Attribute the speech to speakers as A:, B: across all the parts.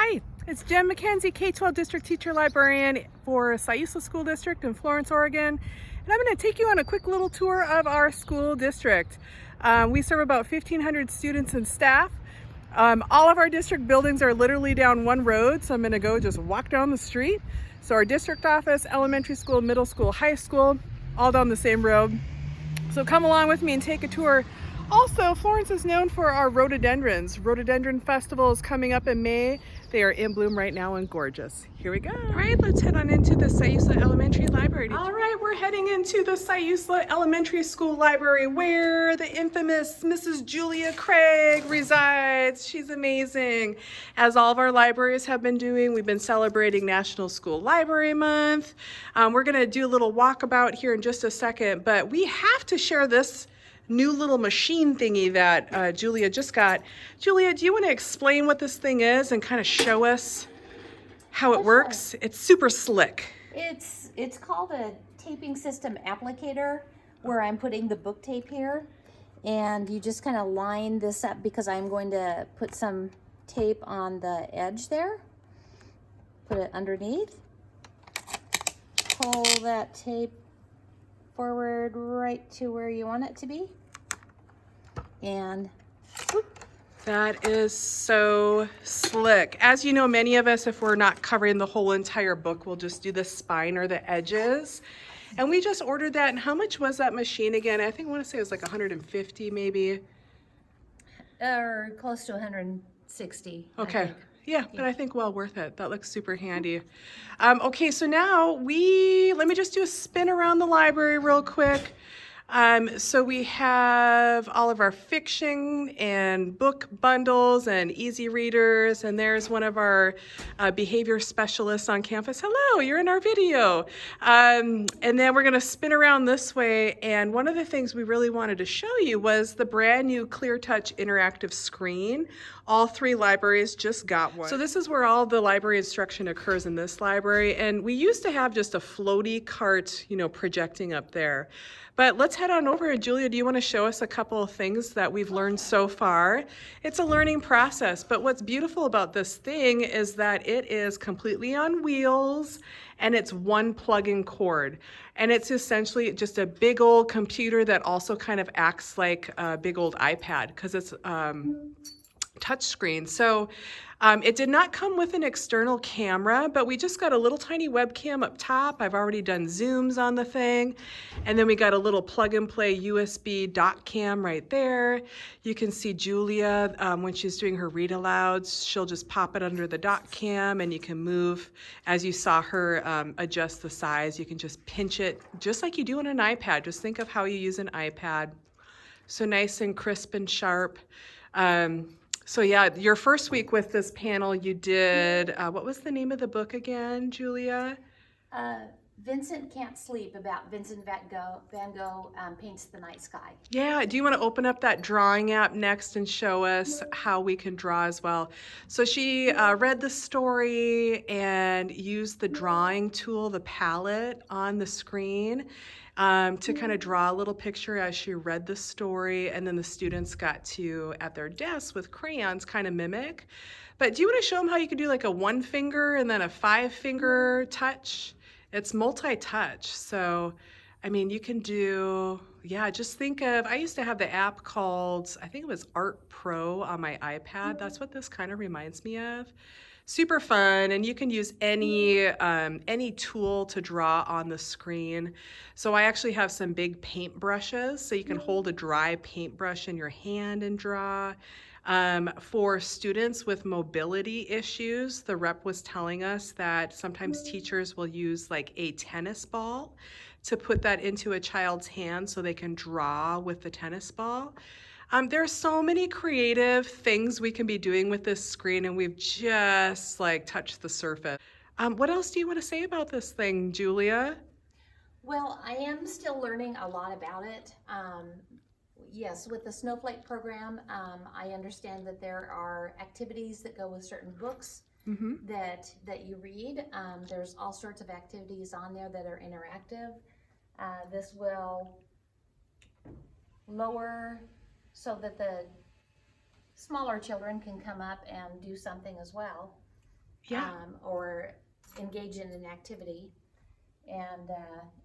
A: Hi, it's Jen McKenzie, K-12 District Teacher Librarian for Siuslaw School District in Florence, Oregon. And I'm going to take you on a quick little tour of our school district. We serve about 1,500 students and staff. All of our district buildings are literally down one road, so I'm going to go just walk down the street. So our district office, elementary school, middle school, high school, all down the same road. So come along with me and take a tour. Also, Florence is known for our rhododendrons. Rhododendron Festival is coming up in May. They are in bloom right now and gorgeous. Here we go. All right, let's head on into the Siuslaw Elementary Library. All right, we're heading into the Siuslaw Elementary School Library where the infamous Mrs. Julia Craig resides. She's amazing. As all of our libraries have been doing, we've been celebrating National School Library Month. We're gonna do a little walkabout here in just a second, but we have to share this new little machine thingy that Julia just got. Julia, do you want to explain what this thing is and kind of show us how it works? It's super slick.
B: It's called a taping system applicator, where I'm putting the book tape here, and you just kind of line this up because I'm going to put some tape on the edge there. Put it underneath. Pull that tape forward right to where you want it to be, and whoop.
A: That is so slick. As you know, many of us, if we're not covering the whole entire book, we'll just do the spine or the edges. And we just ordered that. And how much was that machine again? I think I want to say it was like 150 maybe.
B: Or close to 160.
A: Okay. Yeah, but I think well worth it. That looks super handy. Okay, so now let me just do a spin around the library real quick. So we have all of our fiction and book bundles and easy readers, and there's one of our behavior specialists on campus. Hello, you're in our video. And then we're gonna spin around this way, and one of the things we really wanted to show you was the brand new Clear Touch interactive screen. All three libraries just got one. So this is where all the library instruction occurs in this library, and we used to have just a floaty cart, projecting up there. But let's head on over. Julia, do you want to show us a couple of things that we've learned so far? It's a learning process, but what's beautiful about this thing is that it is completely on wheels and it's one plug-in cord. And it's essentially just a big old computer that also kind of acts like a big old iPad because it's touchscreen. So it did not come with an external camera, but we just got a little tiny webcam up top. I've already done zooms on the thing. And then we got a little plug and play USB dot cam right there. You can see Julia when she's doing her read alouds, she'll just pop it under the dot cam and you can move. As you saw her adjust the size, you can just pinch it just like you do on an iPad. Just think of how you use an iPad. So nice and crisp and sharp. So yeah, your first week with this panel, you did, what was the name of the book again, Julia?
B: Vincent Can't Sleep, about Vincent Van Gogh paints the night sky.
A: Yeah, do you want to open up that drawing app next and show us how we can draw as well? So she read the story and used the drawing tool, the palette on the screen to kind of draw a little picture as she read the story, and then the students got to, at their desks with crayons, kind of mimic. But do you want to show them how you could do like a 1 finger and then a 5-finger touch? It's multi-touch, so I mean you can do, yeah, just think of, I used to have the app called, I think it was Art Pro on my iPad. That's what this kind of reminds me of. Super fun, and you can use any tool to draw on the screen. So I actually have some big paint brushes, so you can hold a dry paintbrush in your hand and draw. For students with mobility issues, the rep was telling us that sometimes teachers will use like a tennis ball to put that into a child's hand so they can draw with the tennis ball. There are so many creative things we can be doing with this screen, and we've just like touched the surface. What else do you want to say about this thing, Julia?
B: Well, I am still learning a lot about it. Yes, with the Snowflake program, I understand that there are activities that go with certain books that you read. There's all sorts of activities on there that are interactive. This will lower so that the smaller children can come up and do something as well.
A: Yeah.
B: Or engage in an activity. And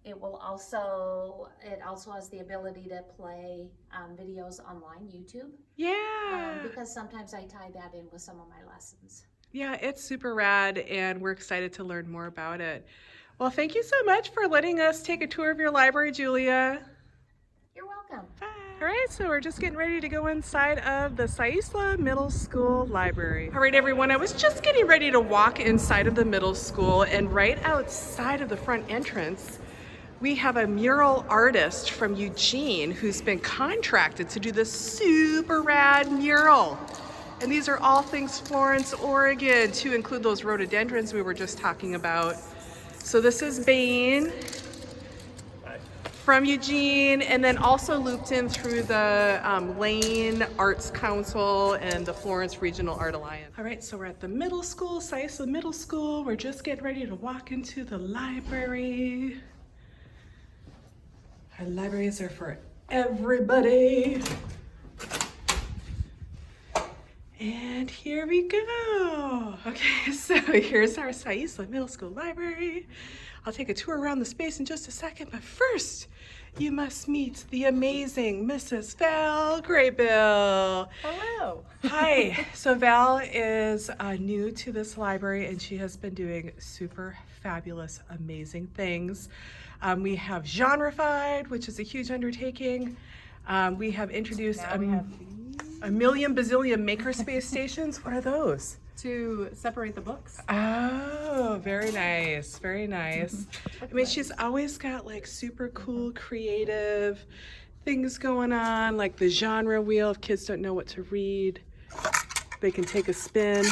B: it also has the ability to play videos online, YouTube.
A: Yeah.
B: Because sometimes I tie that in with some of my lessons.
A: Yeah, it's super rad, and we're excited to learn more about it. Well, thank you so much for letting us take a tour of your library, Julia.
B: You're welcome.
A: Bye. All right, so we're just getting ready to go inside of the Siuslaw Middle School library. All right, everyone, I was just getting ready to walk inside of the middle school, and right outside of the front entrance, we have a mural artist from Eugene who's been contracted to do this super rad mural. And these are all things Florence, Oregon, to include those rhododendrons we were just talking about. So this is Bain from Eugene, and then also looped in through the Lane Arts Council and the Florence Regional Art Alliance. All right, so we're at the middle school, Siuslaw Middle School. We're just getting ready to walk into the library. Our libraries are for everybody. And here we go. Okay, so here's our Siuslaw Middle School library. I'll take a tour around the space in just a second, but first, you must meet the amazing Mrs. Val Graybill.
C: Hello.
A: Hi. So Val is new to this library, and she has been doing super fabulous, amazing things. We have genrefied, which is a huge undertaking. We have introduced a million bazillion makerspace stations. What are those?
C: To separate the books.
A: Oh, very nice, very nice. I mean, she's always got like super cool, creative things going on, like the genre wheel. If kids don't know what to read, they can take a spin.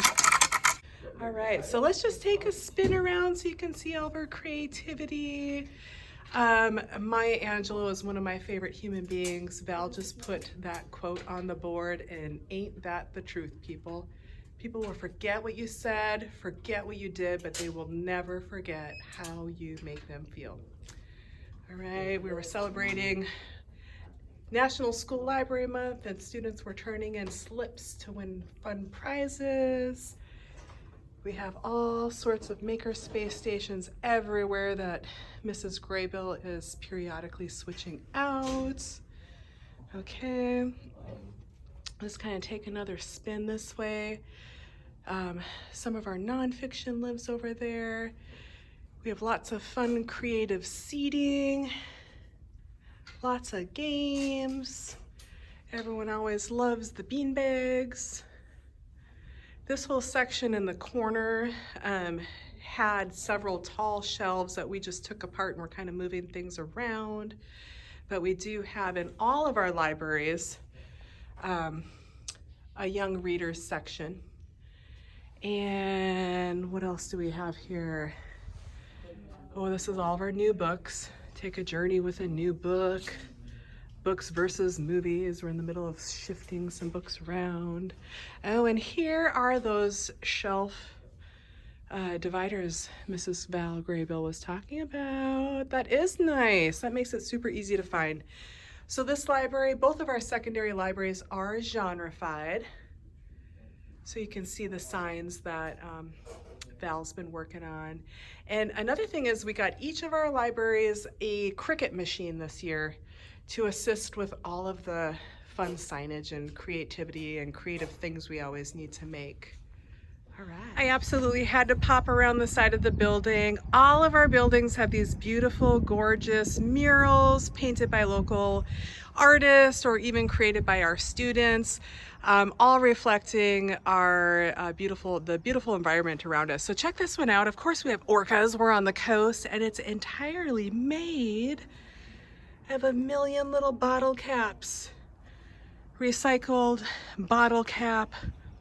A: All right, so let's just take a spin around so you can see all of her creativity. Maya Angelou is one of my favorite human beings. Val just put that quote on the board, and ain't that the truth, people? People will forget what you said, forget what you did, but they will never forget how you make them feel. All right, we were celebrating National School Library Month, and students were turning in slips to win fun prizes. We have all sorts of makerspace stations everywhere that Mrs. Graybill is periodically switching out. Okay, let's kind of take another spin this way. Some of our nonfiction lives over there. We have lots of fun, creative seating, lots of games. Everyone always loves the beanbags. This whole section in the corner had several tall shelves that we just took apart and we're kind of moving things around. But we do have in all of our libraries a young readers section. And what else do we have here? Oh, this is all of our new books. Take a journey with a new book. Books versus movies. We're in the middle of shifting some books around. Oh, and here are those shelf dividers Mrs. Val Graybill was talking about. That is nice. That makes it super easy to find. So this library, both of our secondary libraries are genrefied. So you can see the signs that Val's been working on. And another thing is we got each of our libraries a Cricut machine this year to assist with all of the fun signage and creativity and creative things we always need to make. All right. I absolutely had to pop around the side of the building. All of our buildings have these beautiful, gorgeous murals painted by local artists or even created by our students, all reflecting our the beautiful environment around us. So check this one out. Of course, we have orcas. We're on the coast, and it's entirely made of a million little bottle caps. Recycled bottle cap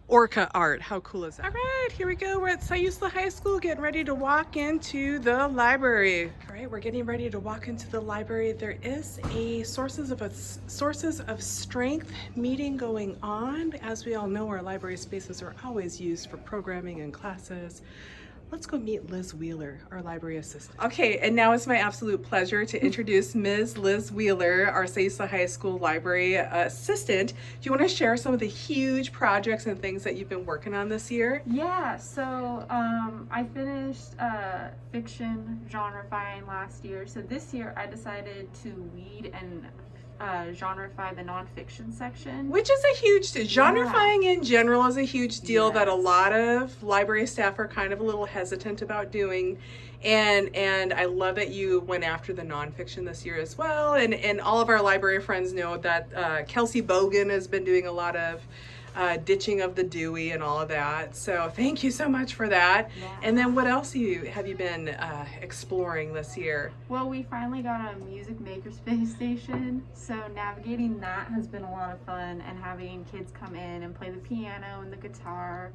A: orca art. How cool is that? All right, here we go. We're at Siuslaw High School, getting ready to walk into the library. All right, we're getting ready to walk into the library. There is a Sources of Strength meeting going on. As we all know, our library spaces are always used for programming and classes. Let's go meet Liz Wheeler, our library assistant. Okay, and now it's my absolute pleasure to introduce Ms. Liz Wheeler, our Siuslaw High School library assistant. Do you want to share some of the huge projects and things that you've been working on this year?
C: Yeah, so I finished fiction genreifying last year. So this year I decided to lead and genreify the nonfiction section.
A: Which is a huge deal. Genreifying in general is a huge deal that a
C: Yes.
A: lot of library staff are kind of a little hesitant about doing. And I love that you went after the nonfiction this year as well. And all of our library friends know that Kelsey Bogan has been doing a lot of ditching of the Dewey and all of that. So thank you so much for that.
C: Yeah.
A: And then what else have you been exploring this year?
C: Well, we finally got a music makerspace station, so navigating that has been a lot of fun, and having kids come in and play the piano and the guitar.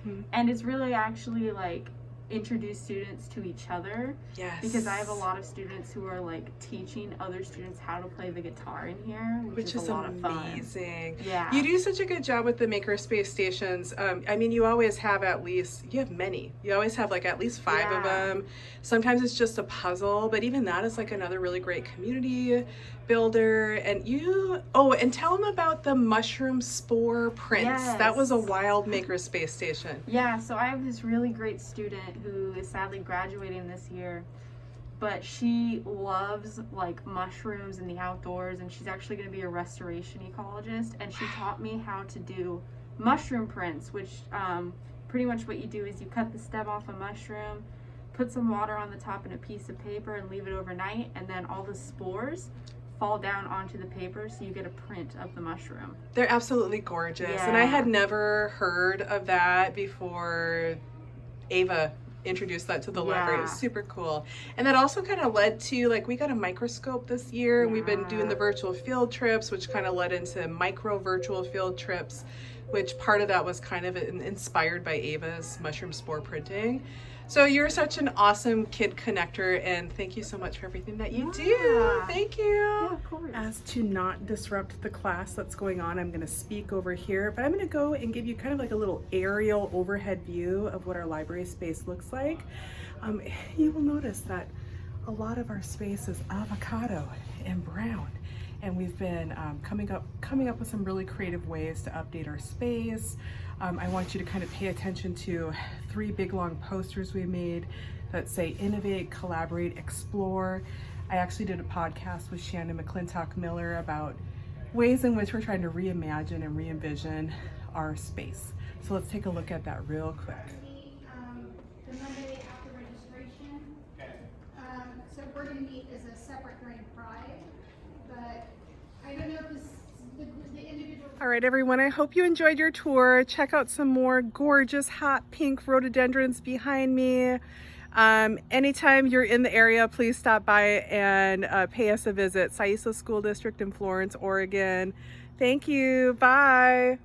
A: Mhm.
C: And it's really actually like introduce students to each other,
A: Yes.
C: because I have a lot of students who are like teaching other students how to play the guitar in here, which is a lot of fun.
A: amazing.
C: Yeah.
A: You do such a good job with the makerspace stations. I mean, you always have you have many. You always have like at least 5 of
C: Yeah.
A: them. Sometimes it's just a puzzle, but even that is like another really great community builder. And and tell them about the mushroom spore prints. That was a
C: Yes.
A: wild makerspace station.
C: Yeah, so I have this really great student who is sadly graduating this year, but she loves like mushrooms and the outdoors, and she's actually going to be a restoration ecologist, and she taught me how to do mushroom prints, which pretty much what you do is you cut the stem off a mushroom, put some water on the top and a piece of paper and leave it overnight, and then all the spores fall down onto the paper, so you get a print of the mushroom.
A: They're absolutely gorgeous. And I
C: Yeah.
A: had never heard of that before Ava introduced that to the library. It was
C: Yeah.
A: super cool. And that also kind of led to, like, we got a microscope this year, and we've been doing the virtual field trips, which kind of led into micro virtual field trips, which part of that was kind of inspired by Ava's mushroom spore printing. So you're such an awesome kid connector, and thank you so much for everything that you do.
C: Yeah.
A: Thank you.
C: Yeah, of course.
A: As to not disrupt the class that's going on, I'm going to speak over here, but I'm going to go and give you kind of like a little aerial overhead view of what our library space looks like. You will notice that a lot of our space is avocado and brown, and we've been coming up with some really creative ways to update our space. I want you to kind of pay attention to 3 big long posters we made that say innovate, collaborate, explore. I actually did a podcast with Shannon McClintock Miller about ways in which we're trying to reimagine and re-envision our space. So let's take a look at that real quick.
D: The Monday after registration. So we're gonna meet as a separate during Pride, but I don't know if the individual.
A: All right, everyone, I hope you enjoyed your tour. Check out some more gorgeous hot pink rhododendrons behind me. Anytime you're in the area, please stop by and pay us a visit. Siuslaw School District in Florence, Oregon. Thank you. Bye.